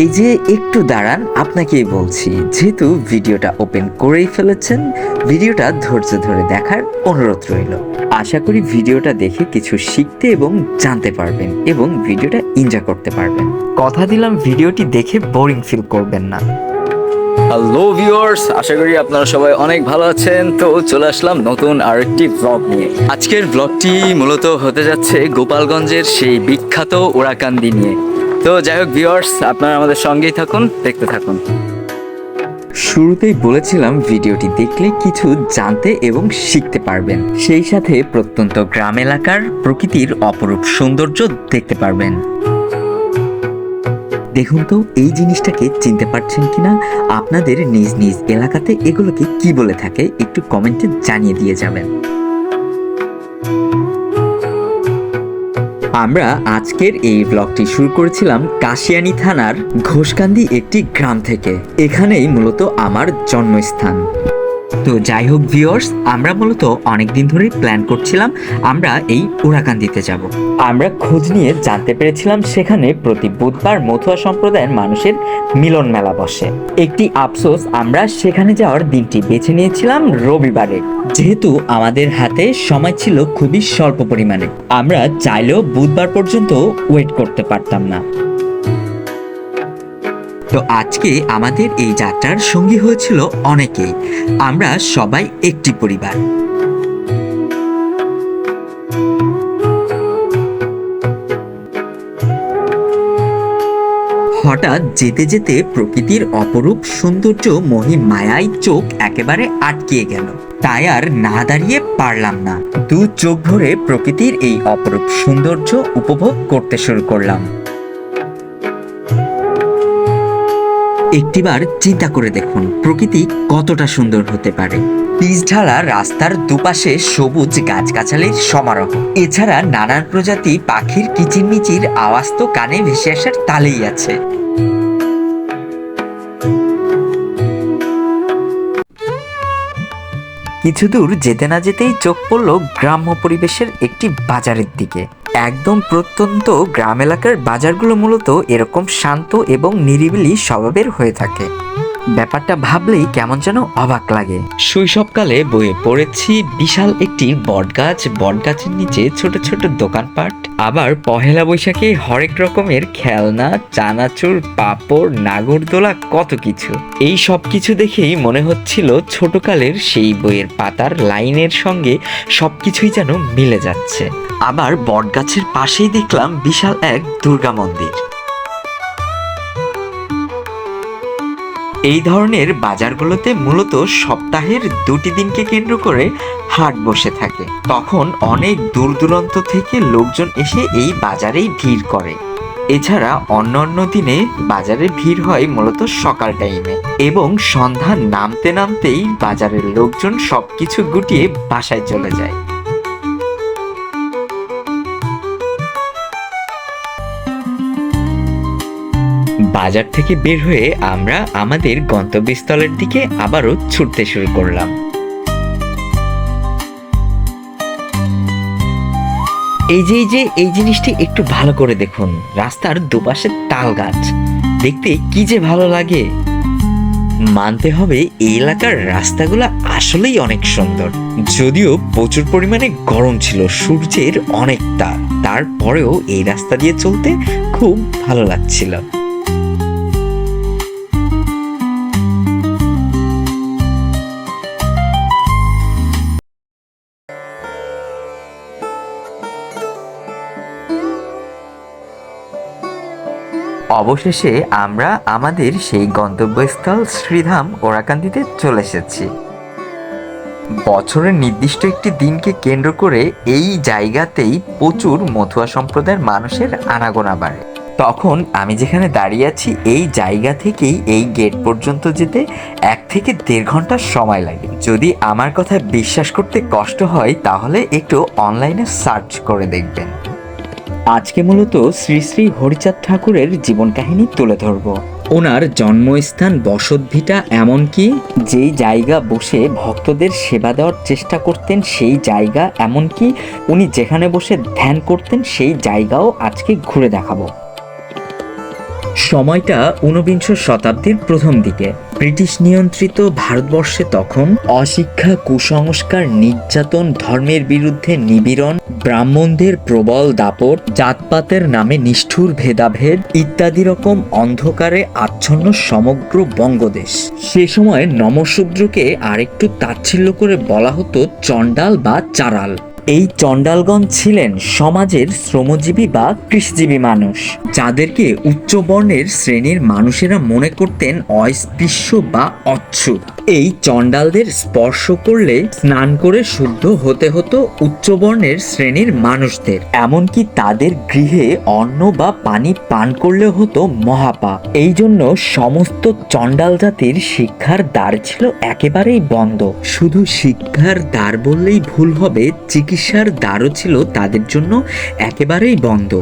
এই যে একটু দাঁড়ান, আপনাকেই বলছি, যেহেতু ভিডিওটা ওপেন করেই ফেলেছেন, ভিডিওটা ধৈর্য ধরে দেখার অনুরোধ রইল। আশা করি ভিডিওটা দেখে কিছু শিখতে এবং জানতে পারবেন এবং ভিডিওটা এনজয় করতে পারবেন। কথা দিলাম ভিডিওটি দেখে বোরিং ফিল করবেন না। হ্যালো ভিউয়ার্স, আশা করি আপনারা সবাই অনেক ভালো আছেন। তো চলে আসলাম নতুন আরেকটি ব্লগ নিয়ে। আজকের ব্লগটি মূলত হতে যাচ্ছে গোপালগঞ্জের সেই বিখ্যাত ওরাকান্দি নিয়ে। তো যাই হোক ভিউয়ার্স, আপনারা আমাদের সঙ্গেই থাকুন, দেখতে থাকুন। শুরুতেই বলেছিলাম ভিডিওটি দেখলে কিছু জানতে এবং শিখতে পারবেন, সেই সাথে প্রত্যন্ত গ্রাম এলাকার প্রকৃতির অপরূপ সৌন্দর্য দেখতে পারবেন। দেখুন তো এই জিনিসটাকে চিনতে পারছেন কিনা, আপনাদের নিজ নিজ এলাকাতে এগুলোকে কি বলে থাকে একটু কমেন্টে জানিয়ে দিয়ে যাবেন। আমরা আজকের এই ব্লগটি শুরু করেছিলাম কাশিয়ানী থানার ঘোষকান্দি একটি গ্রাম থেকে। এখানেই মূলত আমার জন্মস্থান। তো যাই হোক ভিউয়ার্স, আমরা মূলত অনেকদিন ধরেই প্ল্যান করছিলাম আমরা এই ওরাকান্দিতে যাব। আমরা খোঁজ নিয়ে জানতে পেরেছিলাম সেখানে প্রতি বুধবার মতুয়া সম্প্রদায়ের মানুষের মিলন মেলা বসে। একটি আফসোস, আমরা সেখানে যাওয়ার দিনটি বেছে নিয়েছিলাম রবিবারে, যেহেতু আমাদের হাতে সময় ছিল খুবই স্বল্প পরিমাণে। আমরা চাইলেও বুধবার পর্যন্ত ওয়েট করতে পারতাম না। তো আজকে আমাদের এই যাত্রার সঙ্গী হয়েছিল অনেকেই। আমরা সবাই একটি পরিবার। হঠাৎ যেতে যেতে প্রকৃতির অপরূপ সৌন্দর্য মহিমায়ায় চোখ একেবারে আটকিয়ে গেল। তাই আর না দাঁড়িয়ে পারলাম না, দু চোখ ভরে প্রকৃতির এই অপরূপ সৌন্দর্য উপভোগ করতে শুরু করলাম। একটিবার চিন্তা করে দেখুন প্রকৃতি কতটা সুন্দর হতে পারে। পিচ ঢালা রাস্তার দুপাশে সবুজ গাছগাছালির সমারোহ, এছাড়া নানান প্রজাতি পাখির কিচিরমিচির আওয়াজ তো কানে ভেসে আসার তালেই আছে। কিছু দূর যেতে না যেতেই চোখ পড়ল গ্রাম্য পরিবেশের একটি বাজারের দিকে। একদম প্রত্যন্ত গ্রাম এলাকার বাজারগুলো মূলত এরকম শান্ত এবং নিরিবিলি স্বভাবের হয়ে থাকে। ব্যাপারটা ভাবলেই কেমন যেন অবাক লাগে। শৈশবকালে বইয়ে পড়েছি বিশাল একটি বটগাছ, বটগাছের নিচে ছোট ছোট দোকানপাট, আবার পহেলা বৈশাখে হরেক রকমের খেলনা, চানাচুর, পাঁপড়, নাগরদোলা, কত কিছু। এই সব কিছু দেখেই মনে হচ্ছিল ছোটকালের সেই বইয়ের পাতার লাইনের সঙ্গে সবকিছুই যেন মিলে যাচ্ছে। আবার বটগাছের পাশেই দেখলাম বিশাল এক দুর্গা মন্দির। এই ধরনের বাজারগুলোতে মূলত সপ্তাহের দুটি দিনকে কেন্দ্র করে হাট বসে থাকে। তখন অনেক দূর দূরান্ত থেকে লোকজন এসে এই বাজারেই ভিড় করে। এছাড়া অন্য দিনে বাজারে ভিড় হয় মূলত সকাল টাইমে, এবং সন্ধ্যা নামতে নামতেই বাজারের লোকজন সবকিছু গুটিয়ে বাসায় চলে যায়। বাজার থেকে বের হয়ে আমরা আমাদের গন্তব্যস্থলের দিকে আবারও ছুটতে শুরু করলাম। এই জিনিসটি একটু ভালো করে দেখুন, রাস্তার দুপাশে তাল গাছ, দেখতে কি যে ভালো লাগে। মানতে হবে এই এলাকার রাস্তাগুলো আসলেই অনেক সুন্দর। যদিও প্রচুর পরিমাণে গরম ছিল, সূর্যের অনেক তাপ, তারপরেও এই রাস্তা দিয়ে চলতে খুব ভালো লাগছিল। অবশেষে আমরা আমাদের সেই গন্তব্যস্থল শ্রীধাম ওরাকান্দিতে চলে এসেছি। বছরের নির্দিষ্ট একটি দিনকে কেন্দ্র করে এই জায়গাতেই প্রচুর মতুয়া সম্প্রদায়ের মানুষের আনাগোনা বাড়ে। তখন আমি যেখানে দাঁড়িয়ে আছি এই জায়গা থেকেই এই গেট পর্যন্ত যেতে 1 থেকে 1.5 ঘন্টা সময় লাগে। যদি আমার কথা বিশ্বাস করতে কষ্ট হয় তাহলে একটু অনলাইনে সার্চ করে দেখবেন। আজকে মূলত শ্রী শ্রী হরিচাঁদ ঠাকুরের জীবন কাহিনী তুলে ধরব। ওনার জন্মস্থান, বসতভিটা, এমনকি যেই জায়গা বসে ভক্তদের সেবা দেওয়ার চেষ্টা করতেন সেই জায়গা, এমনকি উনি যেখানে বসে ধ্যান করতেন সেই জায়গাও আজকে ঘুরে দেখাবো। সময়টা ঊনবিংশ শতাব্দীর প্রথম দিকে। ব্রিটিশ নিয়ন্ত্রিত ভারতবর্ষে তখন অশিক্ষা, কুসংস্কার, নির্যাতন, ধর্মের বিরুদ্ধে নিপীড়ন, ব্রাহ্মণদের প্রবল দাপট, জাতপাতের নামে নিষ্ঠুর ভেদাভেদ ইত্যাদি রকম অন্ধকারে আচ্ছন্ন সমগ্র বঙ্গদেশ। সে সময় নমশূদ্রকে আরেকটু তাচ্ছিল্য করে বলা হতো চণ্ডাল বা চারাল। এই চণ্ডালগণ ছিলেন সমাজের শ্রমজীবী বা কৃষিজীবী মানুষ, যাদেরকে উচ্চ বর্ণের শ্রেণীর মানুষেরা মনে করতেন অস্পৃশ্য বা অচ্ছুত। এই চণ্ডালদের স্পর্শ করলে স্নান করে শুদ্ধ হতে হতো উচ্চ বর্ণের শ্রেণীর মানুষদের। এমনকি তাদের গৃহে অন্ন বা পানি পান করলে হতো মহাপাপ। এই জন্য সমস্ত চণ্ডাল জাতির শিক্ষার দ্বার ছিল একেবারেই বন্ধ। শুধু শিক্ষার দ্বার বললেই ভুল হবে, চিকিৎসার দ্বারও ছিল তাদের জন্য একেবারেই বন্ধ।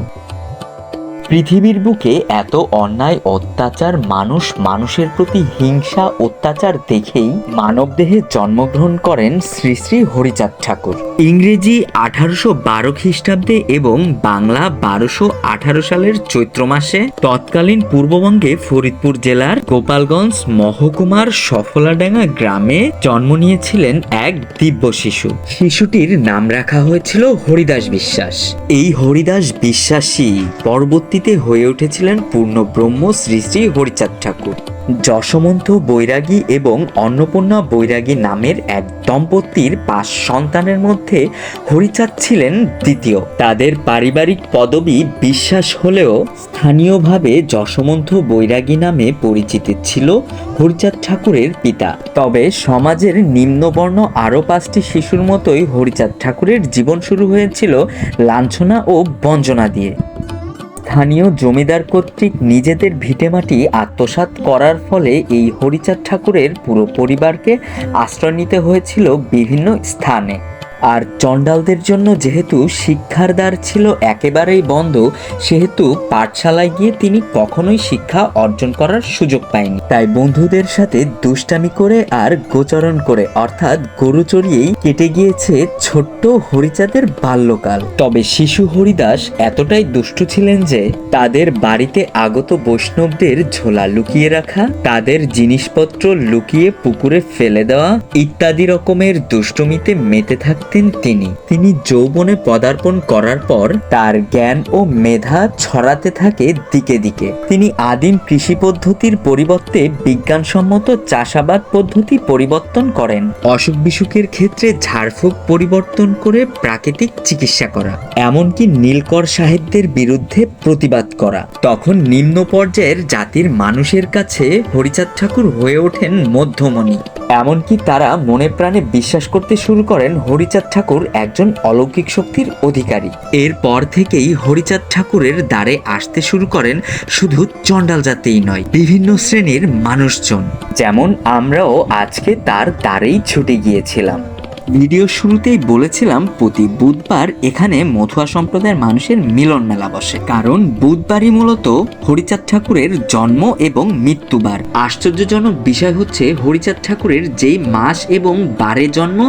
পৃথিবীর বুকে এত অন্যায় অত্যাচার, মানুষের প্রতি হিংসা অত্যাচার দেখেই মানবদেহে জন্মগ্রহণ করেন শ্রী শ্রী হরিচাঁদ ঠাকুর। ইংরেজি 1812 খ্রিস্টাব্দে এবং বাংলা 1218 সালের চৈত্র মাসে তৎকালীন পূর্ববঙ্গে ফরিদপুর জেলার গোপালগঞ্জ মহকুমার সফলাডাঙ্গা গ্রামে জন্ম নিয়েছিলেন এক দিব্য শিশু। শিশুটির নাম রাখা হয়েছিল হরিদাস বিশ্বাস। এই হরিদাস বিশ্বাসী পরবর্তীতে হয়ে উঠেছিলেন পূর্ণব্রহ্ম শ্রী শ্রী হরিচাঁদ ঠাকুর। যশোমন্ত বৈরাগী এবং অন্নপূর্ণা বৈরাগী নামের এক দম্পতির 5 সন্তানের মধ্যে হরিচাঁদ ছিলেন দ্বিতীয়। তাদের পারিবারিক পদবি বিশ্বাস হলেও স্থানীয়ভাবে যশোমন্ত বৈরাগী নামে পরিচিত ছিল হরিচাঁদ ঠাকুরের পিতা। তবে সমাজের নিম্নবর্ণ আরও 5টি শিশুর মতোই হরিচাঁদ ঠাকুরের জীবন শুরু হয়েছিল লাঞ্ছনা ও বঞ্চনা দিয়ে। স্থানীয় জমিদার কর্তৃক নিজেদের ভিটেমাটি আত্মসাৎ করার ফলে এই হরিচাঁদ ঠাকুরের পুরো পরিবারকে আশ্রয় নিতে হয়েছিল বিভিন্ন স্থানে। আর চণ্ডালদের জন্য যেহেতু শিক্ষার দ্বার ছিল একেবারেই বন্ধ, সেহেতু পাঠশালায় গিয়ে তিনি কখনোই শিক্ষা অর্জন করার সুযোগ পায়নি। তাই বন্ধুদের সাথে দুষ্টামি করে আর গোচরণ করে অর্থাৎ গরু চড়িয়েই কেটে গিয়েছে ছোট্ট হরিচাঁদের বাল্যকাল। তবে শিশু হরিদাস এতটাই দুষ্টু ছিলেন যে তাদের বাড়িতে আগত বৈষ্ণবদের ঝোলা লুকিয়ে রাখা, তাদের জিনিসপত্র লুকিয়ে পুকুরে ফেলে দেওয়া ইত্যাদি রকমের দুষ্টমিতে মেতে থাকতেন তিনি যৌবনে পদার্পণ করার পর তার জ্ঞান ও মেধা ছড়াতে থাকে দিকে দিকে। তিনি আদিম কৃষি পদ্ধতির পরিবর্তে বিজ্ঞানসম্মত চাষাবাদ পদ্ধতি পরিবর্তন করেন। অসুখ বিসুখের ক্ষেত্রে ঝাড়ফুঁক পরিবর্তন করে প্রাকৃতিক চিকিৎসা করা, এমনকি নীলকর সাহেবদের বিরুদ্ধে প্রতিবাদ করা। তখন নিম্ন পর্যায়ের জাতির মানুষের কাছে হরিচাঁদ ঠাকুর হয়ে ওঠেন মধ্যমণি। এমনকি তারা মনে প্রাণে বিশ্বাস করতে শুরু করেন হরিচাঁদ ঠাকুর একজন অলৌকিক শক্তির অধিকারী। এরপর থেকেই হরিচাঁদ ঠাকুরের দ্বারে আসতে শুরু করেন শুধু চণ্ডাল জাতিই নয়, বিভিন্ন শ্রেণীর মানুষজন। যেমন আমরাও আজকে তার দ্বারেই ছুটে গিয়েছিলাম। ভিডিও শুরুতেই বলেছিলাম প্রতি বুধবার এখানে মথুয়া সম্প্রদায়ের মানুষের মিলন মেলা বসে, কারণ বুধবারই মূলত হরিচাঁদ ঠাকুরের জন্ম এবং মৃত্যুবার। আশ্চর্যজনক বিষয় হচ্ছে হরিচাঁদ ঠাকুরের যেই মাস এবং বারে জন্ম,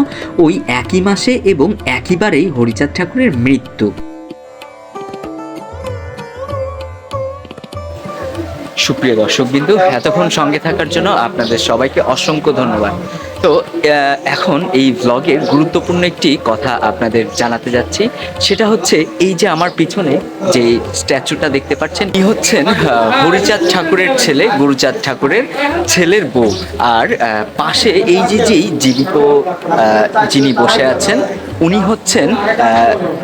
ওই একই মাসে এবং একই বারেই হরিচাঁদ ঠাকুরের মৃত্যু। সুপ্রিয় দর্শকবৃন্দ, এতক্ষণ সঙ্গে থাকার জন্য আপনাদের সবাইকে অসংখ্য ধন্যবাদ। তো এখন এই ব্লগের গুরুত্বপূর্ণ একটি কথা আপনাদের জানাতে যাচ্ছি, সেটা হচ্ছে এই যে আমার পিছনে যে স্ট্যাচুটা দেখতে পাচ্ছেন, এই হচ্ছেন হরিচাঁদ ঠাকুরের ছেলে, গুরুচাঁদ ঠাকুরের ছেলের বউ। আর পাশে এই যে যেই জীবিত যিনি বসে আছেন, উনি হচ্ছেন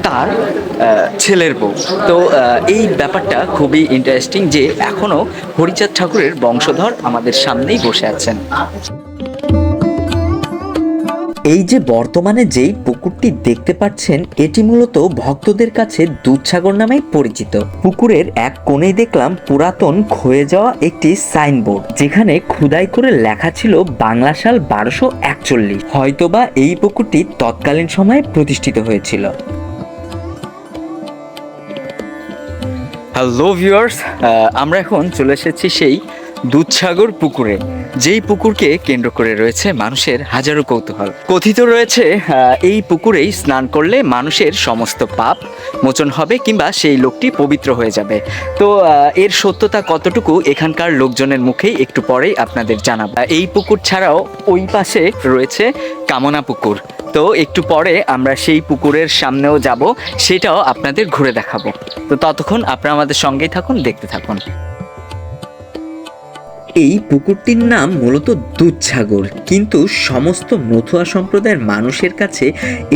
তার ছেলের বউ। তো এই ব্যাপারটা খুবই ইন্টারেস্টিং যে এখনো হরিচাঁদ ঠাকুরের বংশধর আমাদের সামনেই বসে আছেন। এই যে বর্তমানে যেই পুকুরটি দেখতে পাচ্ছেন, এটি মূলত ভক্তদের কাছে দুধসাগর নামে পরিচিত। পুকুরের এক কোণেই দেখলাম পুরাতন ক্ষয়ে যাওয়া একটি সাইনবোর্ড, যেখানে খোদাই করে লেখা ছিল বাংলা সাল 1241। হয়তোবা এই পুকুরটি তৎকালীন সময়ে প্রতিষ্ঠিত হয়েছিল। হ্যালো ভিউয়ার্স, আমরা এখন চলে এসেছি সেই দুধসাগর পুকুরে, যেই পুকুরকে কেন্দ্র করে রয়েছে মানুষের হাজারো কৌতূহল। কথিত রয়েছে এই পুকুরেই স্নান করলে মানুষের সমস্ত পাপ মোচন হবে কিংবা সেই লোকটি পবিত্র হয়ে যাবে। তো এর সত্যতা কতটুকু এখানকার লোকজনের মুখেই একটু পরেই আপনাদের জানাবো। এই পুকুর ছাড়াও ওই পাশে রয়েছে কামনা পুকুর। তো একটু পরে আমরা সেই পুকুরের সামনেও যাব, সেটাও আপনাদের ঘুরে দেখাবো। তো ততক্ষণ আপনারা আমাদের সঙ্গেই থাকুন, দেখতে থাকুন। এই পুকুরটির নাম মূলত দুধসাগর, কিন্তু সমস্ত মথুয়া সম্প্রদায়ের মানুষের কাছে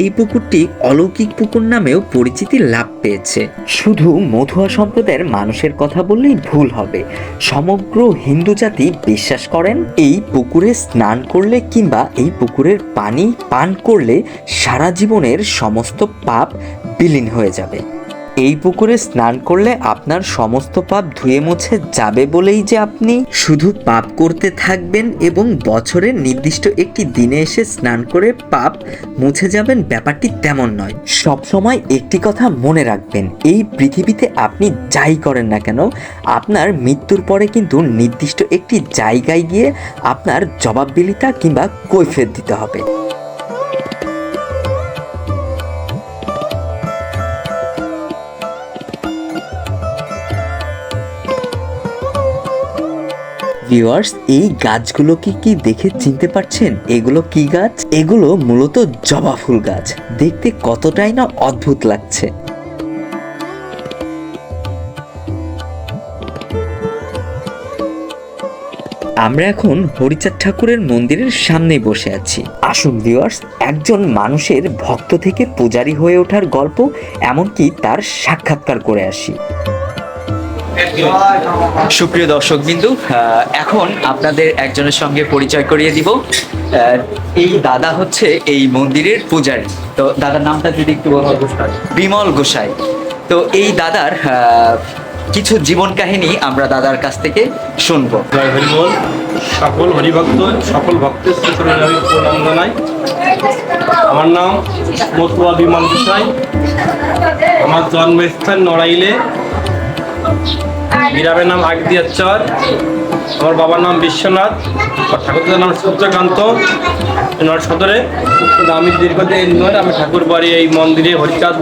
এই পুকুরটি অলৌকিক পুকুর নামেও পরিচিতি লাভ পেয়েছে। শুধু মথুয়া সম্প্রদায়ের মানুষের কথা বললেই ভুল হবে, সমগ্র হিন্দু জাতি বিশ্বাস করেন এই পুকুরে স্নান করলে কিংবা এই পুকুরের পানি পান করলে সারা জীবনের সমস্ত পাপ বিলীন হয়ে যাবে। এই পুকুরে স্নান করলে আপনার সমস্ত পাপ ধুয়ে মুছে যাবে বলেই যে আপনি শুধু পাপ করতে থাকবেন এবং বছরের নির্দিষ্ট একটি দিনে এসে স্নান করে পাপ মুছে যাবেন, ব্যাপারটি তেমন নয়। সবসময় একটি কথা মনে রাখবেন, এই পৃথিবীতে আপনি যাই করেন না কেন, আপনার মৃত্যুর পরে কিন্তু নির্দিষ্ট একটি জায়গায় গিয়ে আপনার জবাবদিহিতা কিংবা কৈফিয়ত দিতে হবে। ভিউয়ার্স, এই গাছগুলোকে কি দেখে চিনতে পারছেন? এগুলো কি গাছ? এগুলো মূলত জবা ফুল গাছ। দেখতে কতটাই না অদ্ভুত লাগছে। আমরা এখন হরিচাঁদ ঠাকুরের মন্দিরের সামনে বসে আছি। আসুন ভিউয়ার্স, একজন মানুষের ভক্ত থেকে পূজারী হয়ে ওঠার গল্প, এমনকি তার সাক্ষাৎকার করে আসি। সুপ্রিয় দর্শকবিন্দু, এখন আপনাদের একজনের সঙ্গে পরিচয় করিয়ে দিব। এই দাদা হচ্ছে এই মন্দিরের পূজারী। তো দাদার নামটা যদি একটু বলতে। বিমল গোসাই। তো এই দাদার কিছু জীবন কাহিনী আমরা দাদার কাছ থেকে শুনবো। জয় হরি বল। সকল হরিভক্ত, সকল ভক্তের শ্রীচরণে আমি প্রণাম জানাই। আমার নাম মতুয়া বিমল গোসাই। আমার জন্মস্থান নড়াইলে, গ্রামের নাম আগদিয়ার চর। আমার বাবার নাম বিশ্বনাথ, আর ঠাকুরদার নাম সূর্যকান্ত, নড় সদরে। কিন্তু আমি দীর্ঘদিন নয়, আমি ঠাকুর বাড়ি এই মন্দিরে হরিচাঁদ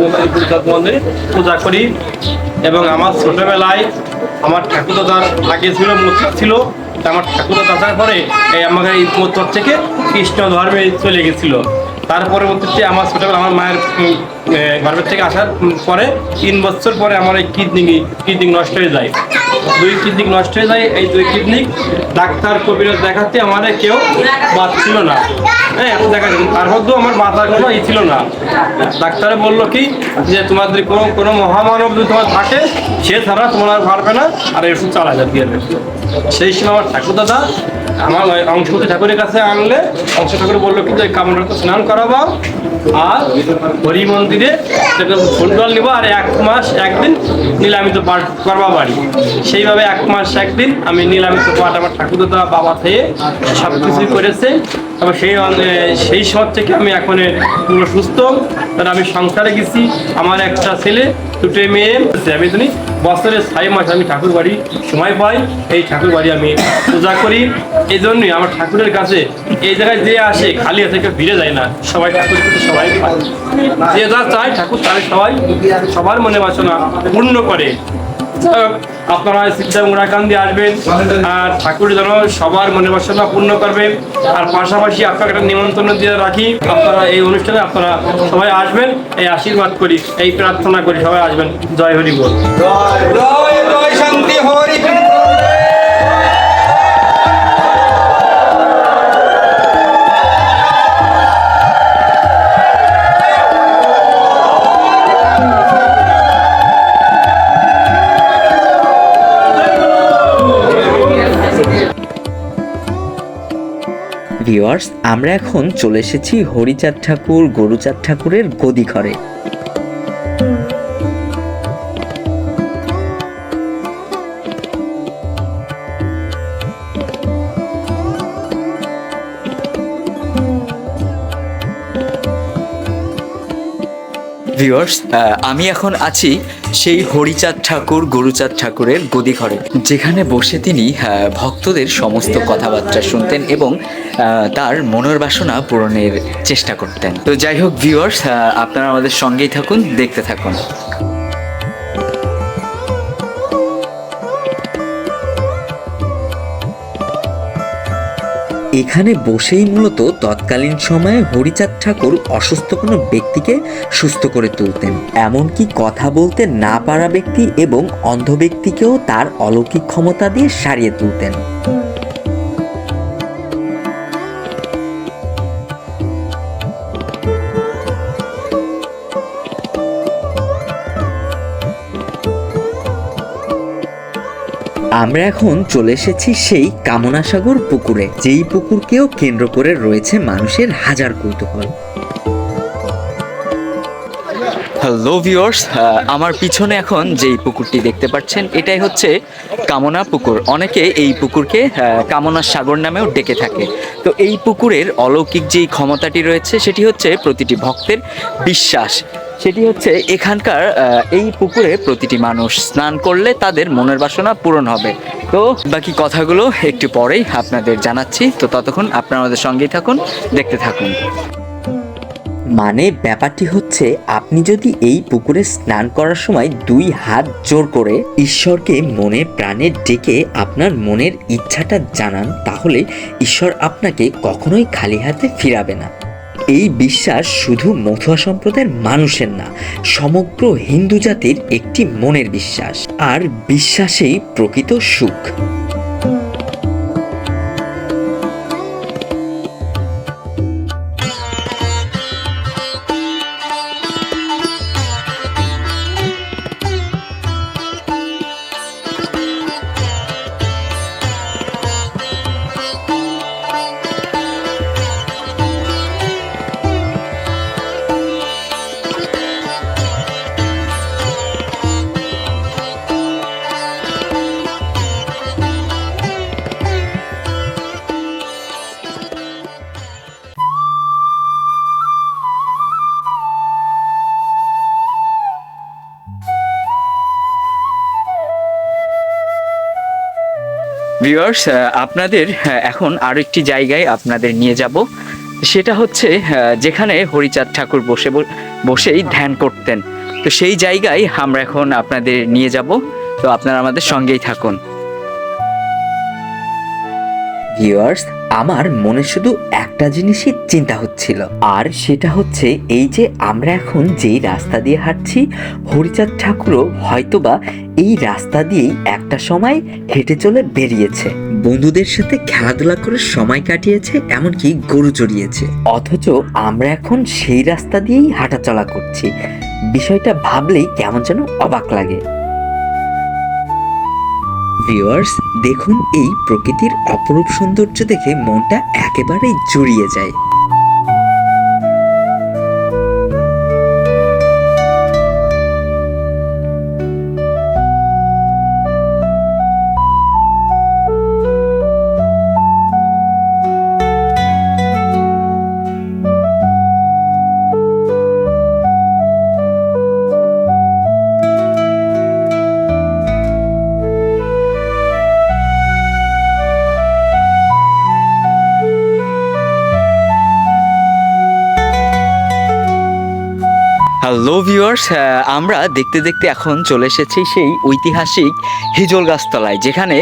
মন্দিরে পূজা করি। এবং আমার ছোটোবেলায় আমার ঠাকুরদাদার আগে ছিল মথুরা ছিল, আমার ঠাকুরদাদা আসার পরে এই আমাকে এই মথুরা থেকে কৃষ্ণ ধর্মে চলে গেছিলো। তার পরবর্তীতে আমার ছোটোবেলা আমার মায়ের গর্ভের থেকে আসার পরে 3 বছর পরে আমার এই কিডনি নষ্ট হয়ে যায়। 2 কিডনি নষ্ট হয়ে যায়। এই 2 কিডনি ডাক্তার কবিরাজ দেখাতে আমার কেউ বাঁচছিল না। হ্যাঁ, এত দেখা, তার মধ্যেও আমার বাঁচার কোনো ছিল না। ডাক্তারে বললো কি যে তোমাদের কোনো মহামানব যদি তোমার থাকে, সে ছাড়া তোমার আর পারবে না, আর এই ওষুধ চালা যাবে। সেই সময় আমার ঠাকুরদাদা আমার অংশপতি ঠাকুরের কাছে আনলে অংশ ঠাকুর বললো কিন্তু এই কামড়াতে স্নান করাবো আর হরি মন্দিরে ফুটবল নিবো, আর 1 মাস 1 দিন নীলামিত পাঠ করবা বাড়ি। সেইভাবে 1 মাস 1 দিন আমি নীলামিত পাঠ আমার ঠাকুরদাদা বাবা থেকে সব কিছুই করেছে। তবে সেই সময় থেকে আমি এখন পুরো সুস্থ। তাহলে আমি সংসারে গেছি, আমার একটা ছেলে, 2টে মেয়ে। আমি জানি বছরে 6 মাস আমি ঠাকুর বাড়ি সময় পাই, এই ঠাকুর বাড়ি আমি পূজা করি। এই জন্যই আমার ঠাকুরের কাছে এই জায়গায় যে আসে খালি হাতে কেউ ফিরে যায় না, সবাই ঠাকুরের কাছে সবাই পায়। যে যা চায় ঠাকুর তার সবার মনে বাসনা পূর্ণ করে। আপনারা মুরাকান্দি আসবেন, আর ঠাকুর যেন সবার মনে বাসনা পূর্ণ করবে। আর পাশাপাশি আপনাকে একটা নিমন্ত্রণ দিয়ে রাখি, আপনারা এই অনুষ্ঠানে আপনারা সবাই আসবেন, এই আশীর্বাদ করি, এই প্রার্থনা করি সবাই আসবেন। জয় হরি বল। জয় জয় শান্তি হরি। ভিউয়ার্স, আমরা এখন চলে এসেছি হরিচাঁদ ঠাকুর, গরুচাঁদ ঠাকুরের গদি ঘরে। ভিউয়ার্স, আমি এখন আছি সেই হরিচাঁদ ঠাকুর গুরুচাঁদ ঠাকুরের গদি ঘরে, যেখানে বসে তিনি ভক্তদের সমস্ত কথাবার্তা শুনতেন এবং তার মনের বাসনা পূরণের চেষ্টা করতেন। তো যাই হোক ভিউয়ার্স, আপনারা আমাদের সঙ্গেই থাকুন, দেখতে থাকুন। এখানে বসেই মূলত তৎকালীন সময়ে হরিচাঁদ ঠাকুর অসুস্থ কোনো ব্যক্তিকে সুস্থ করে তুলতেন। এমনকি কথা বলতে না পারা ব্যক্তি এবং অন্ধ ব্যক্তিকেও তার অলৌকিক ক্ষমতা দিয়ে সারিয়ে তুলতেন। আমরা এখন চলে এসেছি সেই কামনাসাগর পুকুরে, যেই পুকুরকেও কেন্দ্র করে রয়েছে মানুষের হাজার কৌতূহল। হ্যালো ভিউয়ার্স, আমার পিছনে এখন যেই পুকুরটি দেখতে পাচ্ছেন এটাই হচ্ছে কামনা পুকুর। অনেকে এই পুকুরকে কামনা সাগর নামেও ডেকে থাকে। তো এই পুকুরের অলৌকিক যেই ক্ষমতাটি রয়েছে সেটি হচ্ছে প্রতিটি ভক্তের বিশ্বাস। সেটি হচ্ছে এখানকার এই পুকুরে প্রতিটি মানুষ স্নান করলে তাদের মনের বাসনা পূরণ হবে। তো বাকি কথাগুলো একটু পরেই আপনাদের জানাচ্ছি। তো ততক্ষণ আপনারা আমাদের সঙ্গেই থাকুন, দেখতে থাকুন। মানে ব্যাপারটি হচ্ছে, আপনি যদি এই পুকুরে স্নান করার সময় 2 হাত জোর করে ঈশ্বরকে মনে প্রাণে ডেকে আপনার মনের ইচ্ছাটা জানান, তাহলে ঈশ্বর আপনাকে কখনোই খালি হাতে ফিরাবে না। এই বিশ্বাস শুধু মথুয়া সম্প্রদায়ের মানুষের না, সমগ্র হিন্দু জাতির একটি মনের বিশ্বাস, আর বিশ্বাসেই প্রকৃত সুখ। ভিউয়ার্স, আপনাদের এখন আরো একটি জায়গায় আপনাদের নিয়ে যাব। সেটা হচ্ছে যেখানে হরিচাঁদ ঠাকুর বসেই ধ্যান করতেন। তো সেই জায়গায় আমরা এখন আপনাদের নিয়ে যাব। তো আপনারা আমাদের সঙ্গেই থাকুন। ভিউয়ার্স, আমার মনে শুধু একটা জিনিসই চিন্তা হচ্ছিল, আর সেটা হচ্ছে এই যে আমরা এখন যেই রাস্তা দিয়ে হাঁটছি, হরিচাঁদ ঠাকুরও হয়তোবা এই রাস্তা দিয়েই একটা সময় হেঁটে চলে বেরিয়েছে, বন্ধুদের সাথে খেলাধুলা করে সময় কাটিয়েছে, এমনকি গরু চড়িয়েছে। অথচ আমরা এখন সেই রাস্তা দিয়েই হাঁটাচলা করছি। বিষয়টা ভাবলেই কেমন যেন অবাক লাগে। ভিউয়ার্স, দেখুন এই প্রকৃতির অপরূপ সৌন্দর্য দেখে মনটা একেবারেই জুড়িয়ে যায়। হ্যালো ভিউয়ার্স, আমরা দেখতে দেখতে এখন চলে এসেছি সেই ঐতিহাসিক হিজল গাছতলায়, যেখানে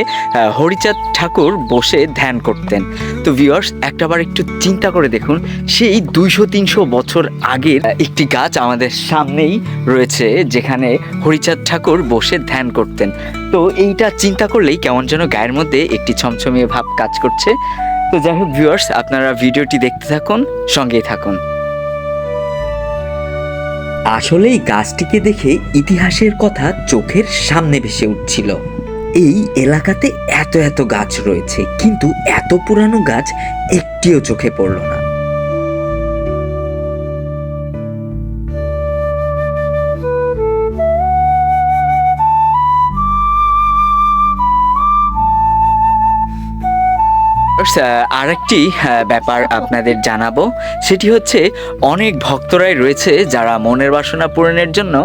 হরিচাঁদ ঠাকুর বসে ধ্যান করতেন। তো ভিউয়ার্স, একটাবার একটু চিন্তা করে দেখুন, সেই 200-300 বছর আগের একটি গাছ আমাদের সামনেই রয়েছে, যেখানে হরিচাঁদ ঠাকুর বসে ধ্যান করতেন। তো এইটা চিন্তা করলেই কেমন যেন গায়ের মধ্যে একটি ছমছমিয়ে ভাব কাজ করছে। তো যাই হোক ভিউয়ার্স, আপনারা ভিডিওটি দেখতে থাকুন, সঙ্গেই থাকুন। আসলে এই গাছটিকে দেখে ইতিহাসের কথা চোখের সামনে ভেসে উঠছিল। এই এলাকাতে এত এত গাছ রয়েছে, কিন্তু এত পুরানো গাছ একটিও চোখে পড়ল না। আরেকটি ব্যাপার আপনাদের জানাবো, সেটি হচ্ছে অনেক ভক্তরাই রয়েছে যারা মনের বাসনা পূরণের জন্য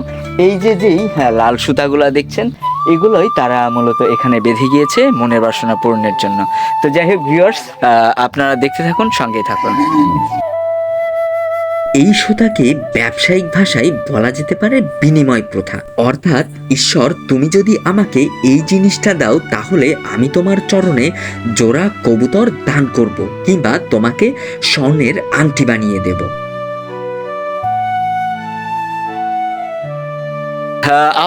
এই যেই লাল সুতাগুলা দেখছেন, এগুলোই তারা মূলত এখানে বেঁধে গিয়েছে মনের বাসনা পূরণের জন্য। তো যাই হোক ভিউয়ার্স, আপনারা দেখতে থাকুন, সঙ্গেই থাকুন। এই সুতাকে ব্যবসায়িক ভাষায় বলা যেতে পারে বিনিময় প্রথা। অর্থাৎ, ঈশ্বর, তুমি যদি আমাকে এই জিনিসটা দাও তাহলে আমি তোমার চরণে জোড়া কবুতর দান করব, কিংবা তোমাকে স্বর্ণের আংটি বানিয়ে দেব।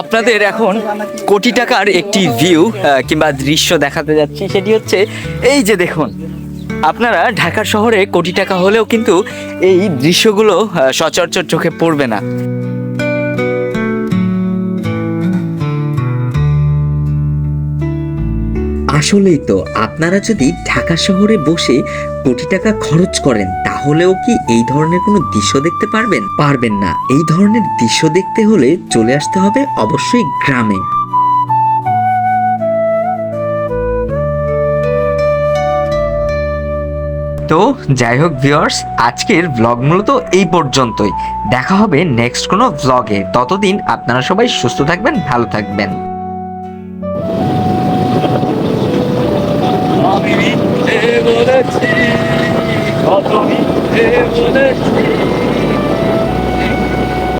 আপনাদের এখন কোটি টাকার একটি ভিউ কিংবা দৃশ্য দেখাতে যাচ্ছি। সেটি হচ্ছে এই যে দেখুন, আপনারা ঢাকা শহরে কোটি টাকা হলেও কিন্তু এই দৃশ্যগুলো সচরাচর চোখে পড়বে না। আসলেই তো, আপনারা যদি ঢাকা শহরে বসে কোটি টাকা খরচ করেন তাহলেও কি এই ধরনের কোনো দৃশ্য দেখতে পারবেন? পারবেন না। এই ধরনের দৃশ্য দেখতে হলে চলে আসতে হবে অবশ্যই গ্রামে। তো যাই হোক ভিউয়ার্স, আজকের ব্লগ মূলত এই পর্যন্তই। দেখা হবে নেক্সট কোনো ব্লগে। ততদিন আপনারা সবাই সুস্থ থাকবেন, ভালো থাকবেন। আমি মিথ্যে বলেছি, কত মিথ্যে বলেছি।